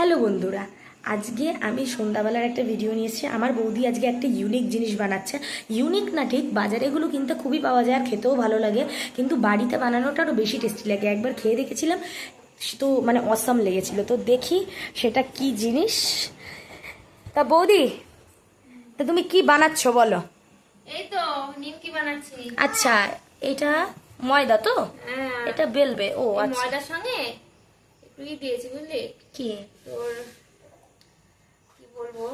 Hello বন্ধুরা, আজকে আমি সন্ধ্যাবেলার একটা ভিডিও নিয়েছি। আমার বৌদি আজকে একটা ইউনিক জিনিস বানাচ্ছে। ইউনিক না ঠিক, বাজারে এগুলো কিনতে খুবই পাওয়া যায় আর খেতেও ভালো লাগে, কিন্তু বাড়িতে বানানোটা আরও বেশি টেস্টি লাগে। একবার খেয়ে দেখেছিলাম তো মানে অসাম লেগেছিল। তো দেখি সেটা কি জিনিস। তা বৌদি, তা তুমি কি বানাচ্ছ বলো? এই তো নিমকি বানাচ্ছি। আচ্ছা, এটা ময়দা তো? হ্যাঁ, এটা বেলবে? ও এই আচ্ছা। ময়দার সঙ্গে একটু দিয়েছি বুঝলি, কি তোর কি বলবো,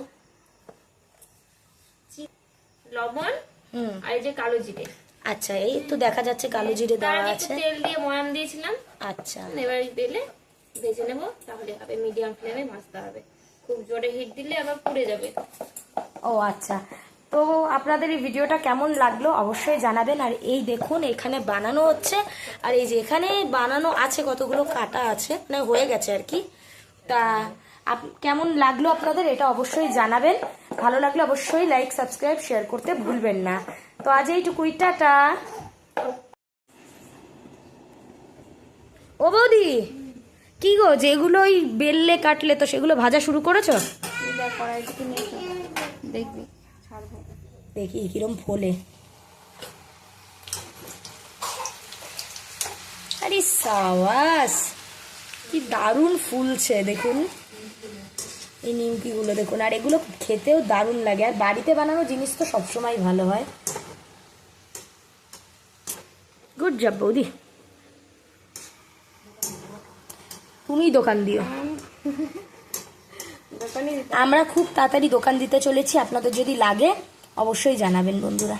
লবণ আর এই যে কালো জিরে। আচ্ছা, এই তো দেখা যাচ্ছে কালো জিরে তার দেওয়া আগে একটু আছে। তেল দিয়ে ময়াম দিয়েছিলাম। আচ্ছা, এবার তেলে ভেজে নেবো, তাহলে হবে। মিডিয়াম ফ্লেমে ভাজতে হবে, খুব জোরে হিট দিলে আবার পুড়ে যাবে। ও আচ্ছা। তো আপনাদের এই ভিডিওটা কেমন লাগলো অবশ্যই জানাবেন। আর এই দেখুন, এখানে বানানো হচ্ছে, আর এই যে এখানে বানানো আছে, কতগুলো কাটা আছে, মানে হয়ে গেছে আর কি। তা কেমন লাগলো আপনাদের এটা অবশ্যই জানাবেন। ভালো লাগলে অবশ্যই লাইক, সাবস্ক্রাইব, শেয়ার করতে ভুলবেন না। তো আজ এইটুকুই, টাটা। ও বৌদি, কি গো, যেগুলো ওই বেললে কাটলে তো সেগুলো ভাজা শুরু করেছো? দেখবি ছাড়বো। দেখি কিরম ফোলে। আরে সাবাস, কি দারুণ ফুলছে দেখুন এই নিমকিগুলো, দেখুন। আর এগুলো খেতেও দারুণ লাগে, আর বাড়িতে বানানো জিনিস তো সবসময় ভালো হয়। গুড জব বৌদি, তুমিই দোকান দিও। আমরা খুব তাড়াতাড়ি দোকান দিতে চলেছি, আপনাদের যদি লাগে অবশ্যই জানাবেন বন্ধুরা।